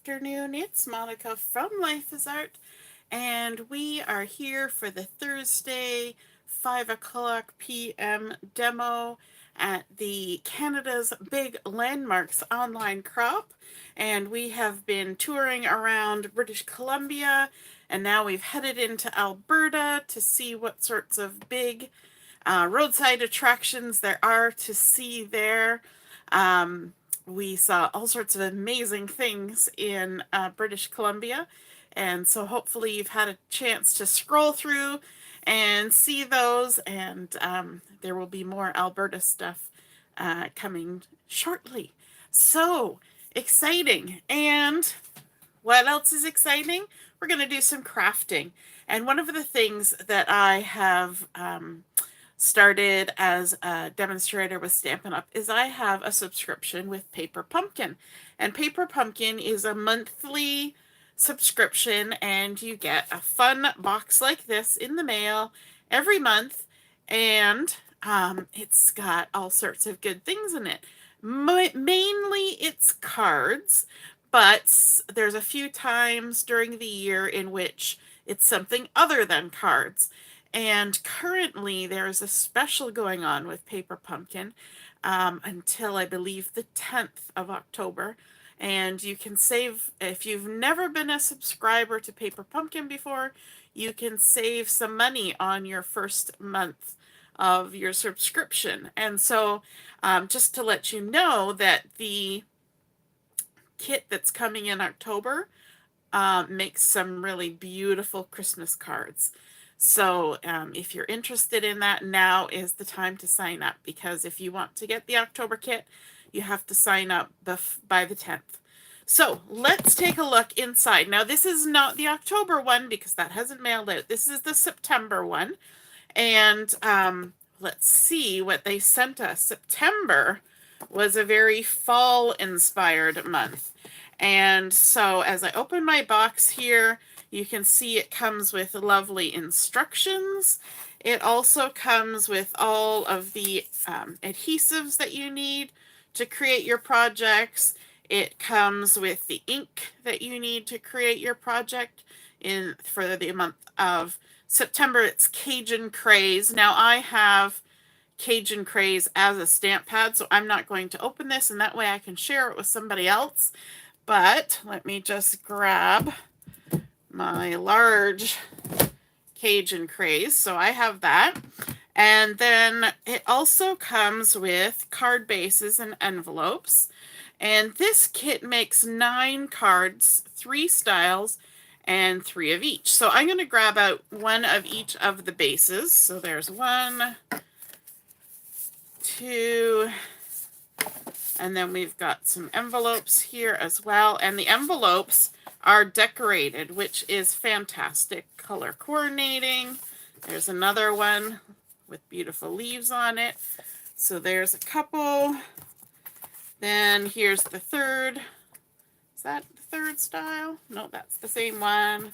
afternoon. It's Monica from Life is Art, and we are here for the Thursday 5 o'clock p.m. demo at the Canada's Big Landmarks online crop. And we have been touring around British Columbia, and now we've headed into Alberta to see what sorts of big roadside attractions there are to see there. We saw all sorts of amazing things in British Columbia, and so hopefully you've had a chance to scroll through and see those, and there will be more Alberta stuff coming shortly. So exciting! And what else is exciting? We're going to do some crafting. And one of the things that I have started as a demonstrator with Stampin' Up! Is I have a subscription with Paper Pumpkin. And Paper Pumpkin is a monthly subscription, and you get a fun box like this in the mail every month. And it's got all sorts of good things in it. Mainly it's cards, but there's a few times during the year in which it's something other than cards. And currently there's a special going on with Paper Pumpkin until I believe the 10th of October. And you can save, if you've never been a subscriber to Paper Pumpkin before, you can save some money on your first month of your subscription. And so just to let you know that the kit that's coming in October makes some really beautiful Christmas cards. So if you're interested in that, now is the time to sign up, because if you want to get the October kit, you have to sign up by the 10th. So let's take a look inside. Now this is not the October one because that hasn't mailed out. This is the September one. And let's see what they sent us. September was a very fall-inspired month. And so as I open my box here, you can see it comes with lovely instructions. It also comes with all of the adhesives that you need to create your projects. It comes with the ink that you need to create your project for the month of September. It's Cajun Craze. Now I have Cajun Craze as a stamp pad, so I'm not going to open this, and that way I can share it with somebody else. But let me just grab my large Cajun Craze. So I have that. And then it also comes with card bases and envelopes. And this kit makes 9 cards, 3 styles, and 3 of each. So I'm going to grab out one of each of the bases. So there's 1, 2, and then we've got some envelopes here as well. And the envelopes are decorated, which is fantastic. Color coordinating. There's another one with beautiful leaves on it. So there's a couple. Then here's the third. Is that the third style? No, that's the same one.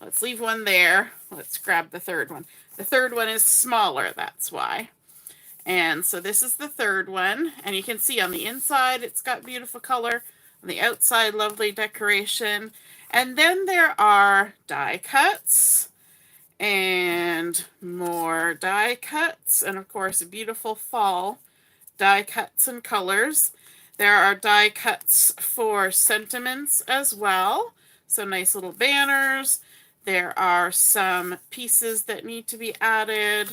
Let's leave one there. Let's grab the third one. The third one is smaller, that's why. And so this is the third one. And you can see on the inside, it's got beautiful color. On the outside, lovely decoration. And then there are die cuts and more die cuts. And of course, beautiful fall die cuts and colors. There are die cuts for sentiments as well. So nice little banners. There are some pieces that need to be added.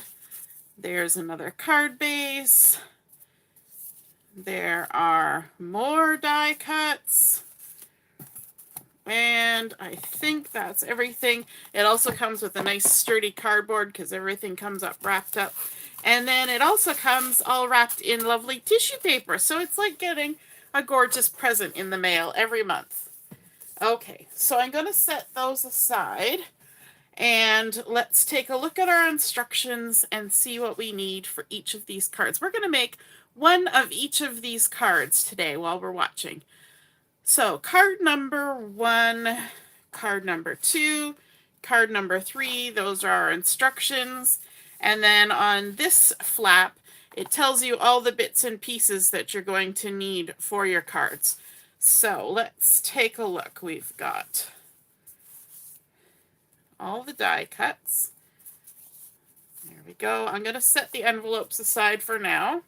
There's another card base. There are more die cuts. And I think that's everything. It also comes with a nice sturdy cardboard because everything comes up wrapped up. And then it also comes all wrapped in lovely tissue paper. So it's like getting a gorgeous present in the mail every month. Okay, so I'm going to set those aside. And let's take a look at our instructions and see what we need for each of these cards. We're going to make one of each of these cards today while we're watching. So card number 1, card number 2, card number 3, those are our instructions. And then on this flap, it tells you all the bits and pieces that you're going to need for your cards. So let's take a look. We've got all the die cuts. There we go. I'm going to set the envelopes aside for now.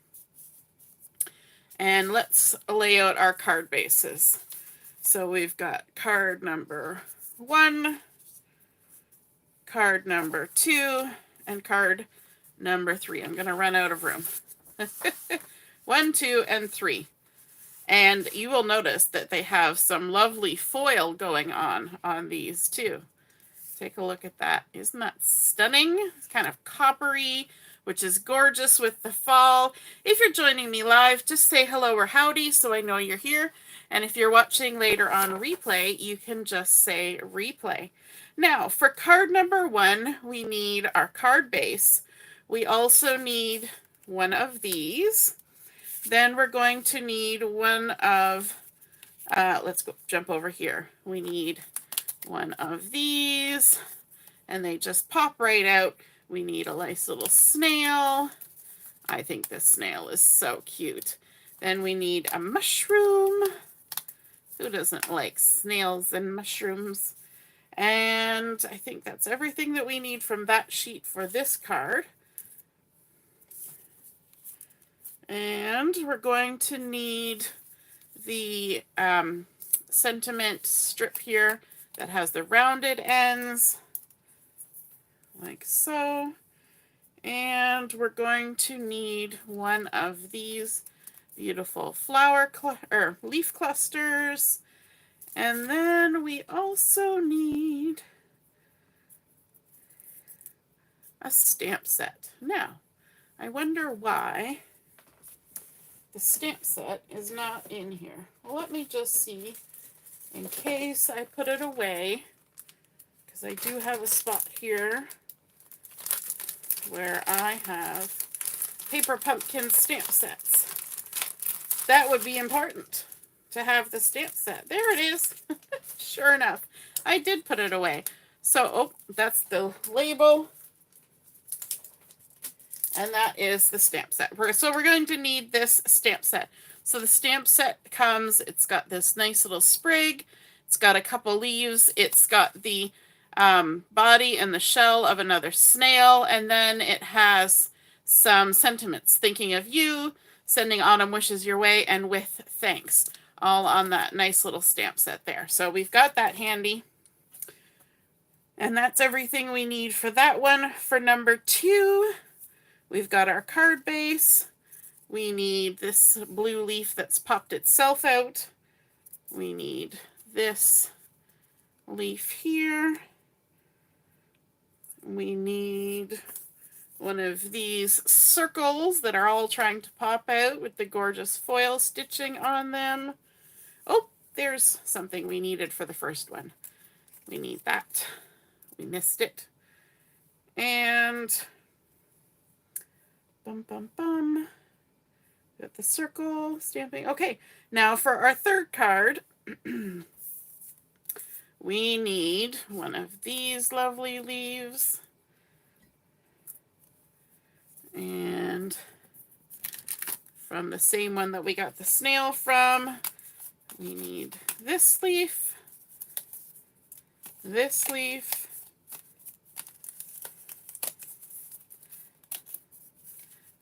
And let's lay out our card bases. So we've got card number 1, card number 2, and card number 3. I'm going to run out of room. 1, 2, and 3. And you will notice that they have some lovely foil going on these too. Take a look at that. Isn't that stunning? It's kind of coppery, which is gorgeous with the fall. If you're joining me live, just say hello or howdy so I know you're here. And if you're watching later on replay, you can just say replay. Now, for card number 1, we need our card base. We also need one of these. Then we're going to need one of, let's go jump over here. We need one of these, and they just pop right out. We need a nice little snail. I think this snail is so cute. Then we need a mushroom. Who doesn't like snails and mushrooms? And I think that's everything that we need from that sheet for this card. And we're going to need the sentiment strip here that has the rounded ends, like so. And we're going to need one of these beautiful flower or leaf clusters. And then we also need a stamp set. Now, I wonder why the stamp set is not in here. Well, let me just see in case I put it away, because I do have a spot here where I have Paper Pumpkin stamp sets. That would be important to have the stamp set. There it is. Sure enough, I did put it away. So, oh, that's the label. And that is the stamp set. So we're going to need this stamp set. So the stamp set comes, it's got this nice little sprig. It's got a couple leaves. It's got the body and the shell of another snail. And then it has some sentiments. Thinking of you, sending autumn wishes your way, and with thanks. All on that nice little stamp set there. So we've got that handy. And that's everything we need for that one. For number 2, we've got our card base. We need this blue leaf that's popped itself out. We need this leaf here. We need one of these circles that are all trying to pop out with the gorgeous foil stitching on them. Oh, there's something we needed for the first one. We need that. We missed it. And bum, bum, bum. Got the circle stamping. Okay, now for our third card, we need one of these lovely leaves. And from the same one that we got the snail from, we need this leaf, this leaf,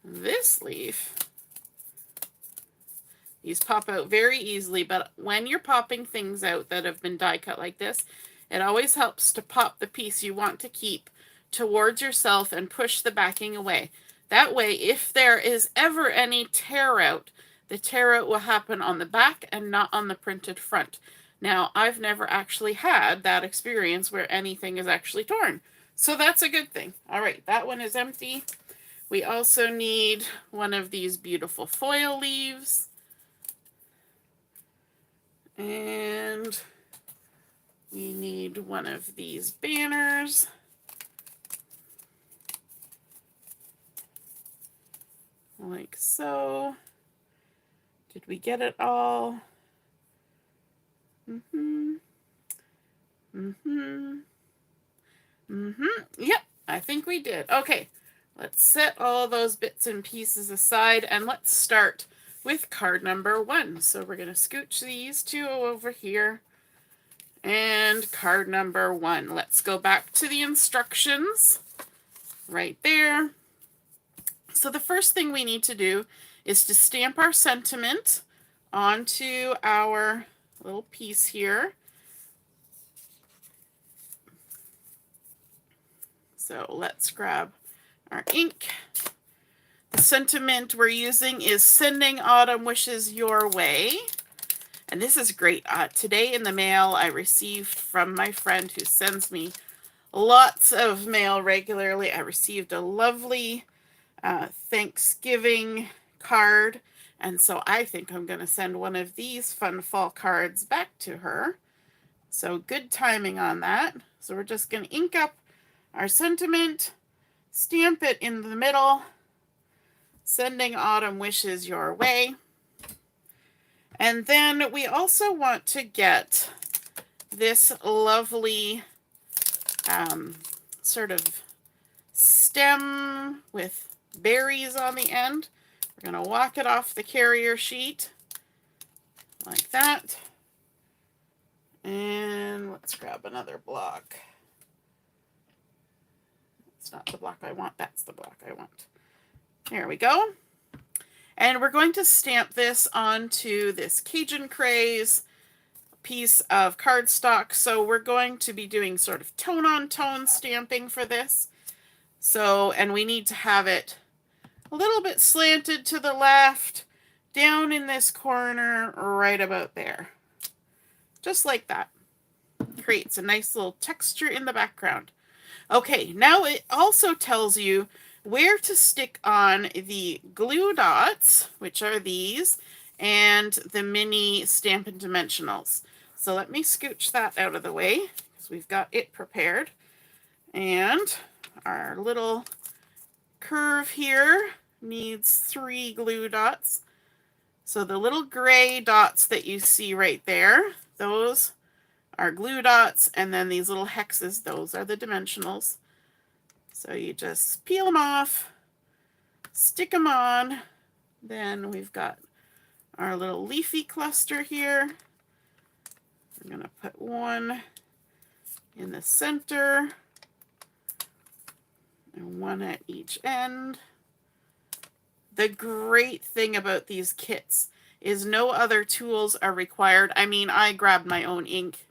this leaf. These pop out very easily, but when you're popping things out that have been die cut like this, it always helps to pop the piece you want to keep towards yourself and push the backing away. That way, if there is ever any tear out, the tear out will happen on the back and not on the printed front. Now, I've never actually had that experience where anything is actually torn. So that's a good thing. All right, that one is empty. We also need one of these beautiful foil leaves. And we need one of these banners. Like so. Did we get it all? Yep, I think we did. Okay, let's set all those bits and pieces aside and let's start with card number 1. So we're going to scooch these two over here. And card number 1. Let's go back to the instructions right there. So the first thing we need to do is to stamp our sentiment onto our little piece here. So let's grab our ink. The sentiment we're using is Sending Autumn Wishes Your Way. And this is great. Today in the mail I received from my friend who sends me lots of mail regularly. I received a lovely Thanksgiving card. And so I think I'm going to send one of these fun fall cards back to her. So good timing on that. So we're just going to ink up our sentiment, stamp it in the middle, Sending Autumn Wishes Your Way. And then we also want to get this lovely sort of stem with berries on the end. We're going to walk it off the carrier sheet like that. And let's grab another block. It's not the block I want, that's the block I want. There we go. And we're going to stamp this onto this Cajun Craze piece of cardstock. So we're going to be doing sort of tone-on-tone stamping for this. So, and we need to have it a little bit slanted to the left, down in this corner, right about there. Just like that. Creates a nice little texture in the background. Okay, now it also tells you where to stick on the glue dots, which are these, and the mini Stampin' Dimensionals. So let me scooch that out of the way, because we've got it prepared. And our little curve here needs 3 glue dots. So the little gray dots that you see right there, those are glue dots, and then these little hexes, those are the dimensionals. So you just peel them off, stick them on, then we've got our little leafy cluster here. We're going to put one in the center and one at each end. The great thing about these kits is no other tools are required. I mean, I grabbed my own ink,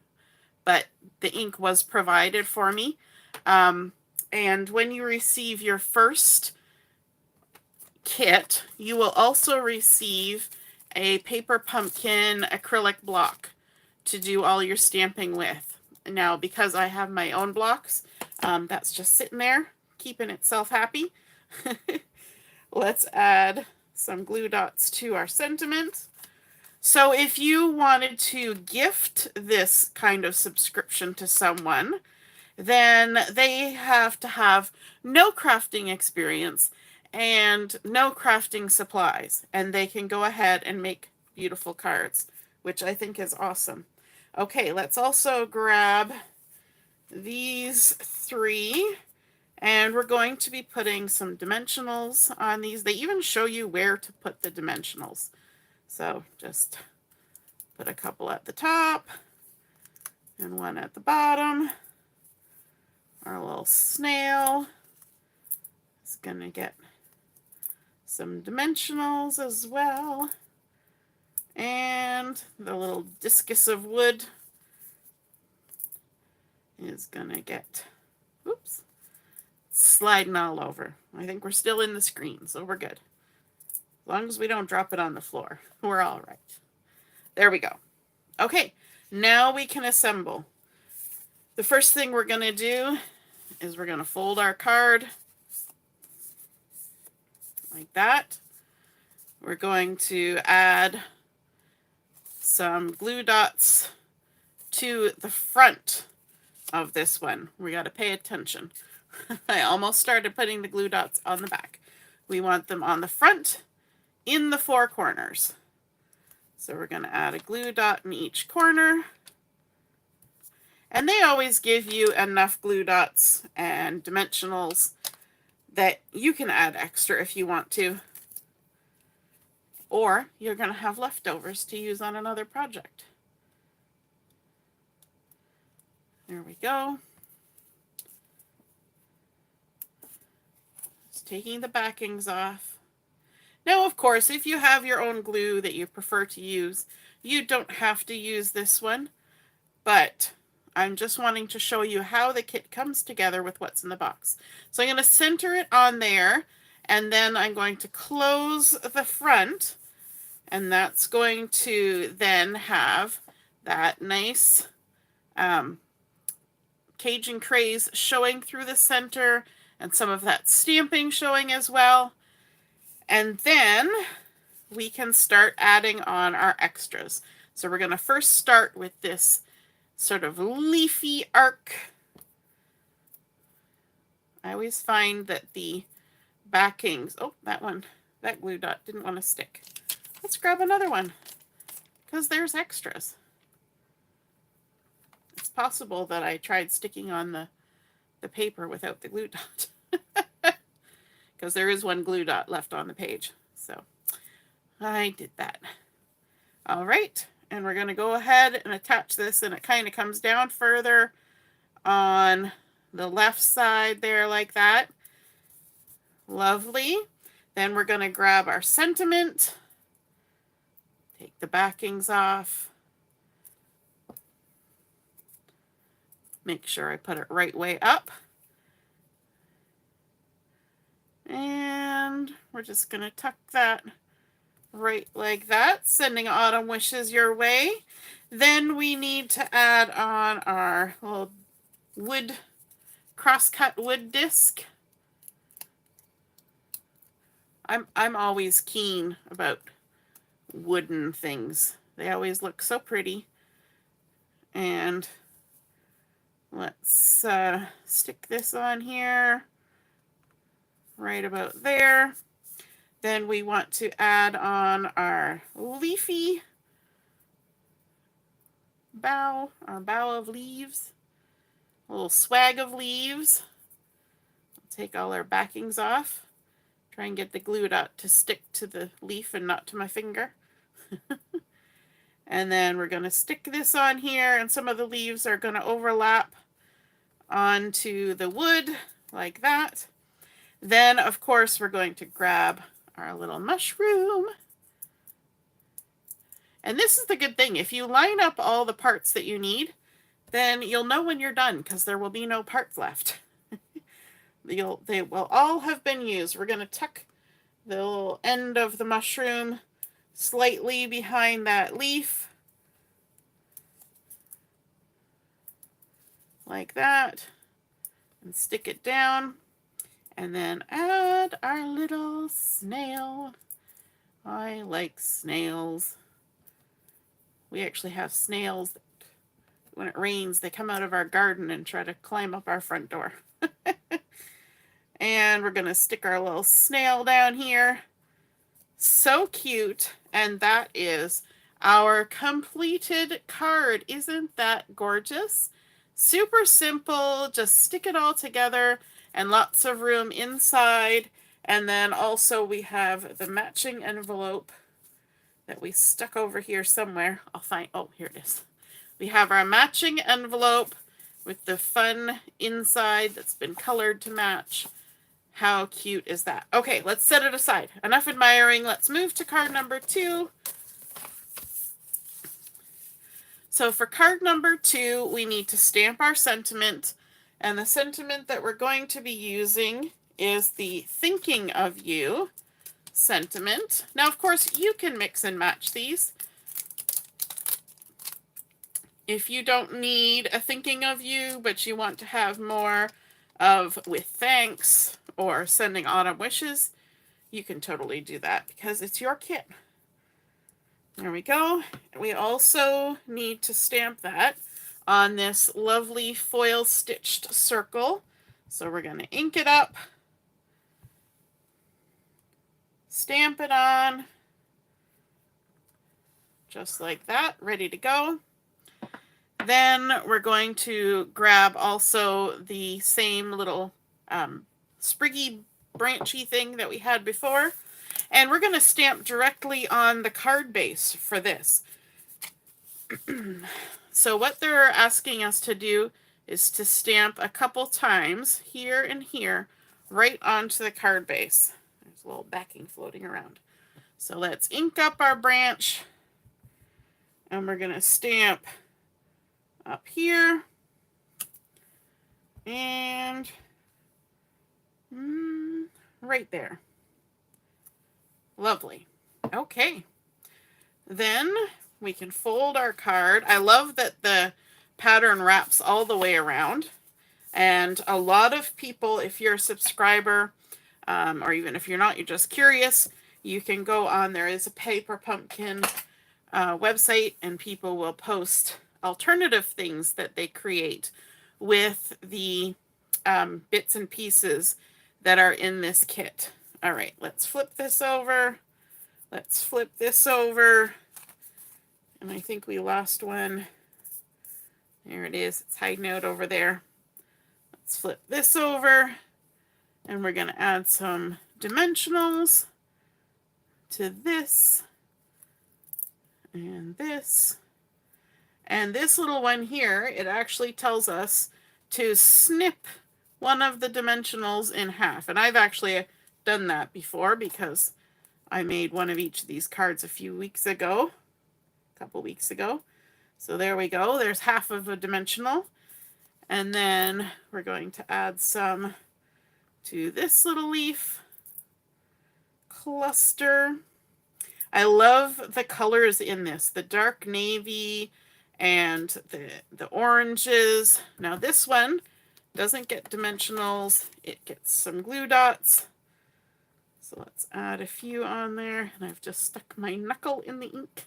but the ink was provided for me. And when you receive your first kit, you will also receive a paper pumpkin acrylic block to do all your stamping with. Now, because I have my own blocks, that's just sitting there, keeping itself happy. Let's add some glue dots to our sentiment. So if you wanted to gift this kind of subscription to someone, then they have to have no crafting experience and no crafting supplies, and they can go ahead and make beautiful cards, which I think is awesome. Okay, let's also grab these 3, and we're going to be putting some dimensionals on these. They even show you where to put the dimensionals. So just put a couple at the top and one at the bottom. Our little snail is going to get some dimensionals as well. And the little discus of wood is going to get, oops, sliding all over. I think we're still in the screen, so we're good. As long as we don't drop it on the floor, we're all right. There we go. Okay, now we can assemble. The first thing we're going to do is we're going to fold our card like that. We're going to add some glue dots to the front of this one. We got to pay attention. I almost started putting the glue dots on the back. We want them on the front in the 4 corners. So we're going to add a glue dot in each corner. And they always give you enough glue dots and dimensionals that you can add extra if you want to. or you're going to have leftovers to use on another project. There we go. Just taking the backings off. Now, of course, if you have your own glue that you prefer to use, you don't have to use this one, but I'm just wanting to show you how the kit comes together with what's in the box. So I'm going to center it on there, and then I'm going to close the front, and that's going to then have that nice Cajun Craze showing through the center, and some of that stamping showing as well. And then we can start adding on our extras. So we're going to first start with this sort of leafy arc. I always find that the backings, oh, that glue dot didn't want to stick. Let's grab another one, because there's extras. It's possible that I tried sticking on the paper without the glue dot, because there is one glue dot left on the page. So I did that. All right, and we're going to go ahead and attach this, and it kind of comes down further on the left side there like that. Lovely. Then we're going to grab our sentiment, take the backings off, make sure I put it right way up, and we're just going to tuck that right like that, sending autumn wishes your way. Then we need to add on our little wood, cross-cut wood disc. I'm always keen about wooden things. They always look so pretty. And let's stick this on here right about there. Then we want to add on our leafy bough, our bough of leaves, a little swag of leaves. Take all our backings off. Try and get the glue dot to stick to the leaf and not to my finger. And then we're going to stick this on here, and some of the leaves are going to overlap onto the wood like that. Then, of course, we're going to grab our little mushroom. And this is the good thing. If you line up all the parts that you need, then you'll know when you're done, because there will be no parts left. They will all have been used. We're going to tuck the little end of the mushroom slightly behind that leaf, like that, and stick it down, and then add our little snail. I like snails. We actually have snails that, when it rains, they come out of our garden and try to climb up our front door. And we're going to stick our little snail down here. So cute. And that is our completed card. Isn't that gorgeous? Super simple. Just stick it all together, and lots of room inside. And then also we have the matching envelope that we stuck over here somewhere. I'll find, oh, here it is. We have our matching envelope with the fun inside that's been colored to match. How cute is that? Okay, let's set it aside. Enough admiring. Let's move to card number 2. So for card number 2, we need to stamp our sentiment. And the sentiment that we're going to be using is the Thinking of You sentiment. Now, of course, you can mix and match these. If you don't need a Thinking of You, but you want to have more of with thanks or sending autumn wishes, you can totally do that, because it's your kit. There we go. We also need to stamp that on this lovely foil stitched circle. So we're going to ink it up, stamp it on, just like that, ready to go. Then we're going to grab also the same little spriggy branchy thing that we had before, And we're going to stamp directly on the card base for this. So what they're asking us to do is to stamp a couple times here and here right onto the card base. There's a little backing floating around. So let's ink up our branch, and we're going to stamp up here and right there. Lovely. Okay. Then we can fold our card. I love that the pattern wraps all the way around. And a lot of people, if you're a subscriber, or even if you're not, you're just curious, you can go on, there is a Paper Pumpkin website, and people will post alternative things that they create with the bits and pieces that are in this kit. All right, let's flip this over. Let's flip this over. And I think we lost one. There it is. It's hiding out over there. Let's flip this over. And we're going to add some dimensionals to this. And this. And this little one here, it actually tells us to snip one of the dimensionals in half. And I've actually done that before because I made one of each of these cards a few weeks ago. A couple weeks ago. So there we go. There's half of a dimensional. And then we're going to add some to this little leaf cluster. I love the colors in this. The dark navy and the oranges. Now this one doesn't get dimensionals. It gets some glue dots. So let's add a few on there. And I've just stuck my knuckle in the ink.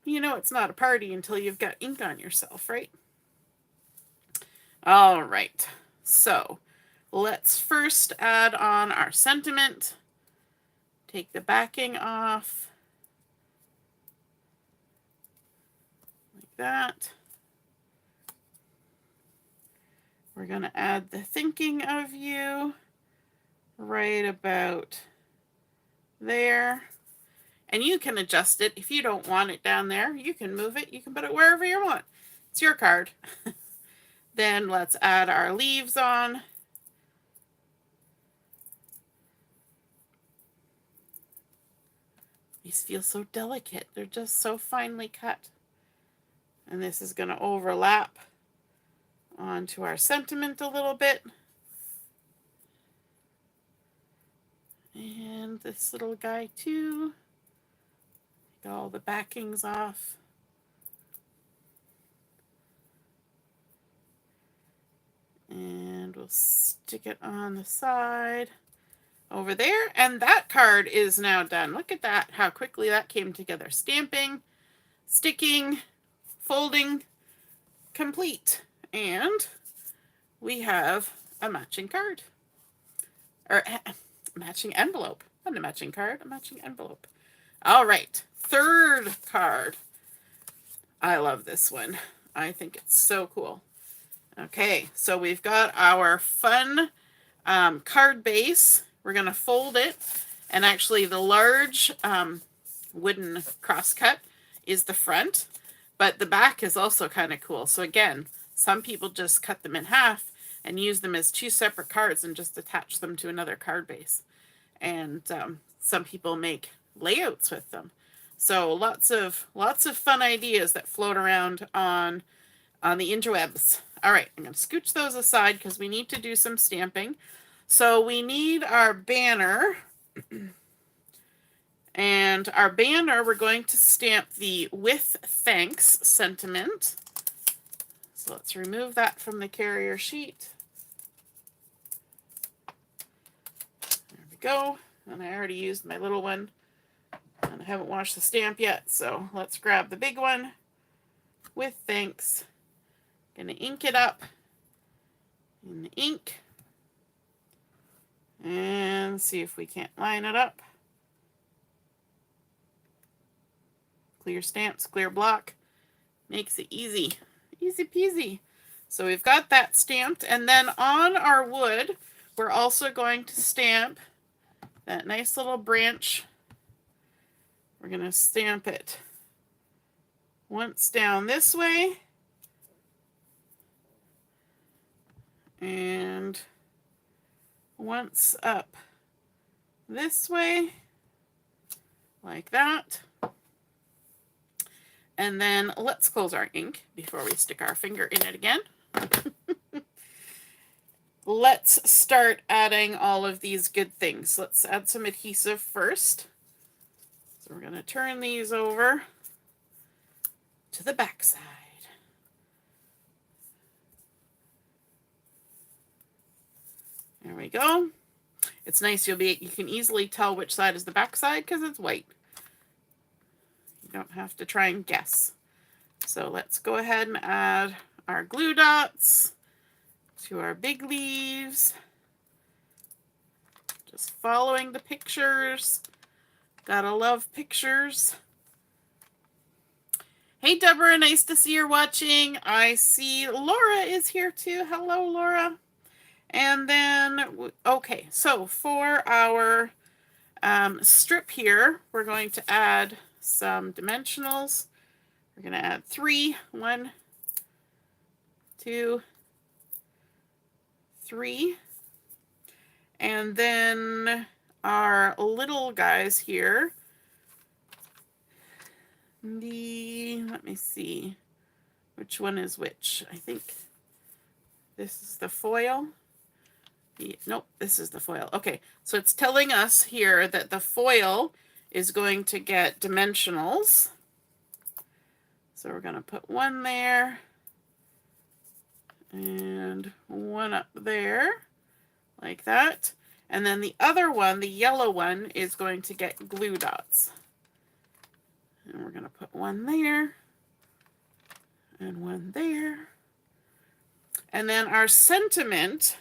You know it's not a party until you've got ink on yourself, right? All right. So let's first add on our sentiment. Take the backing off. Like that. We're going to add the thinking of you right about there. And you can adjust it. If you don't want it down there, you can move it. You can put it wherever you want. It's your card. Then let's add our leaves on. These feel so delicate. They're just so finely cut. And this is going to overlap onto our sentiment a little bit. And this little guy too. Take all the backings off. And we'll stick it on the side over there. And that card is now done. Look at that, how quickly that came together. Stamping, sticking, folding, complete. And we have a matching card. Or matching envelope. Not a matching card, a matching envelope. All right, third card. I love this one. I think it's so cool. Okay, so we've got our fun card base. We're going to fold it. And actually the large wooden crosscut is the front. But the back is also kind of cool. So again, some people just cut them in half and use them as two separate cards and just attach them to another card base. And some people make layouts with them. So lots of fun ideas that float around on the interwebs. All right, I'm going to scooch those aside because we need to do some stamping. So we need our banner. And our banner, we're going to stamp the "With Thanks" sentiment. So let's remove that from the carrier sheet. There we go. And I already used my little one. And I haven't washed the stamp yet, so let's grab the big one. "With thanks." Gonna ink it up in the ink. And see if we can't line it up. Clear stamps, clear block. Makes it easy. Easy peasy. So we've got that stamped. And then on our wood, we're also going to stamp that nice little branch. We're going to stamp it once down this way and once up this way, like that. And then let's close our ink before we stick our finger in it again. Let's start adding all of these good things. Let's add some adhesive first. So we're going to turn these over to the back side. There we go. It's nice, you can easily tell which side is the back side because it's white. You don't have to try and guess. So let's go ahead and add our glue dots to our big leaves. Just following the pictures. Gotta love pictures. Hey Deborah, nice to see you're watching. I see Laura is here too. Hello, Laura. And then, okay, so for our strip here, we're going to add some dimensionals. We're going to add 3. 1, 2, 3. And then our little guys here. Let me see, which one is which? I think this is the foil. Nope, this is the foil. Okay, so it's telling us here that the foil is going to get dimensionals. So we're going to put one there and one up there, like that. And then the other one, the yellow one, is going to get glue dots. And we're going to put one there and one there. And then our sentiment,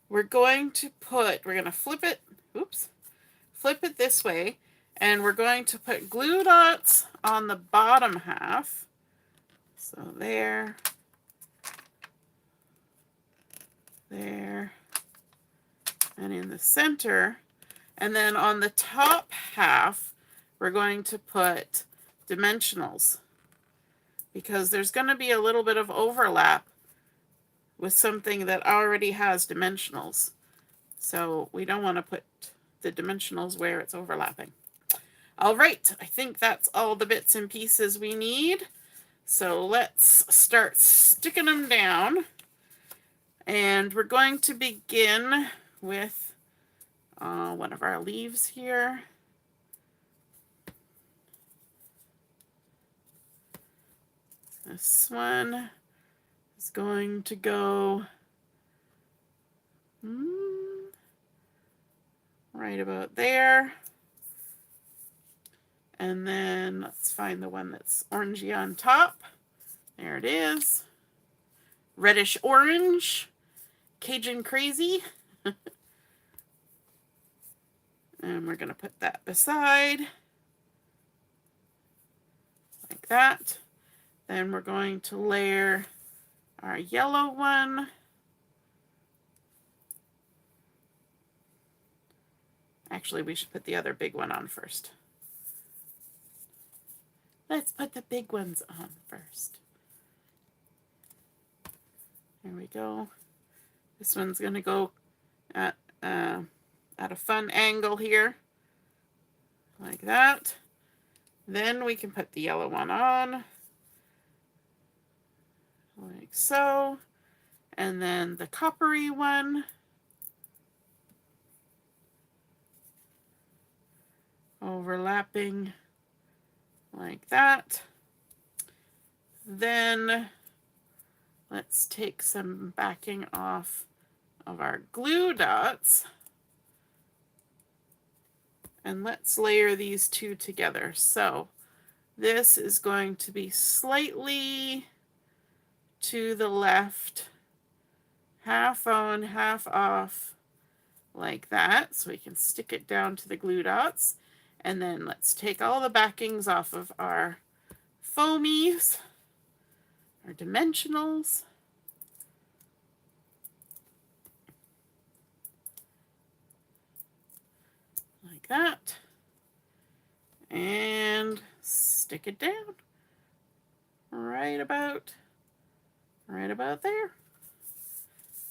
we're going to flip it, flip it this way, and we're going to put glue dots on the bottom half. So there, there, and in the center. And then on the top half, we're going to put dimensionals because there's going to be a little bit of overlap with something that already has dimensionals. So we don't want to put the dimensionals where it's overlapping. All right, I think that's all the bits and pieces we need. So let's start sticking them down. And we're going to begin with one of our leaves here. This one is going to go right about there. And then let's find the one that's orangey on top. There it is. Reddish orange. Cajun Crazy. And we're going to put that beside. Like that. Then we're going to layer our yellow one. Actually, we should put the other big one on first. Let's put the big ones on first. There we go. This one's going to go at a fun angle here, like that. Then we can put the yellow one on, like so. And then the coppery one. Overlapping like that. Then let's take some backing off of our glue dots. And let's layer these two together. So this is going to be slightly to the left, half on, half off, like that. So we can stick it down to the glue dots. And then let's take all the backings off of our foamies, our dimensionals. like that. And stick it down right about there.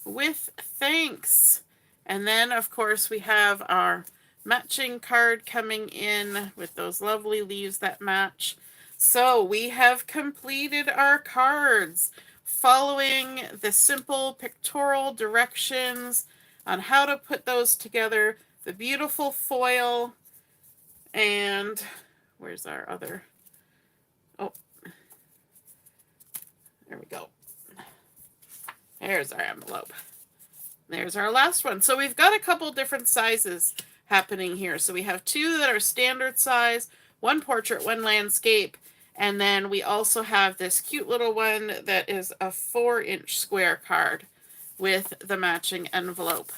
With thanks. And then, of course, we have our matching card coming in with those lovely leaves that match. So we have completed our cards following the simple pictorial directions on how to put those together. The beautiful foil. And where's our other? Oh, there we go. There's our envelope. There's our last one. So we've got a couple different sizes happening here. So we have two that are standard size, one portrait, one landscape, and then we also have this cute little one that is a 4-inch square card with the matching envelope.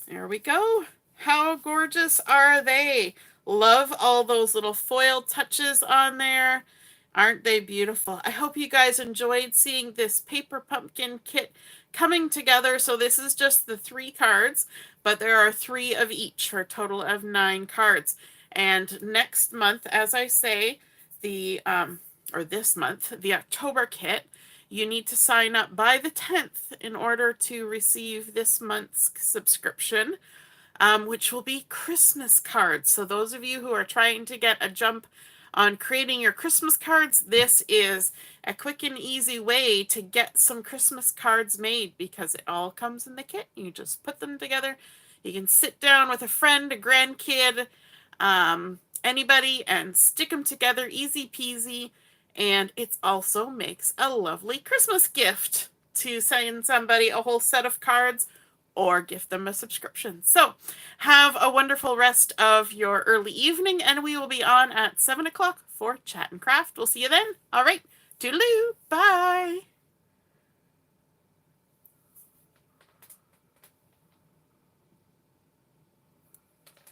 There we go. How gorgeous are they? Love all those little foil touches on there. Aren't they beautiful? I hope you guys enjoyed seeing this paper pumpkin kit coming together. So this is just the 3 cards, but there are 3 of each for a total of 9 cards. And next month, as I say, or this month, the October kit, you need to sign up by the 10th in order to receive this month's subscription, which will be Christmas cards. So those of you who are trying to get a jump on creating your Christmas cards, this is a quick and easy way to get some Christmas cards made because it all comes in the kit. You just put them together. You can sit down with a friend, a grandkid, anybody, and stick them together, easy peasy. And it also makes a lovely Christmas gift to send somebody a whole set of cards or gift them a subscription. So have a wonderful rest of your early evening, and we will be on at 7 o'clock for Chat and Craft. We'll see you then. All right. Toodaloo. Bye.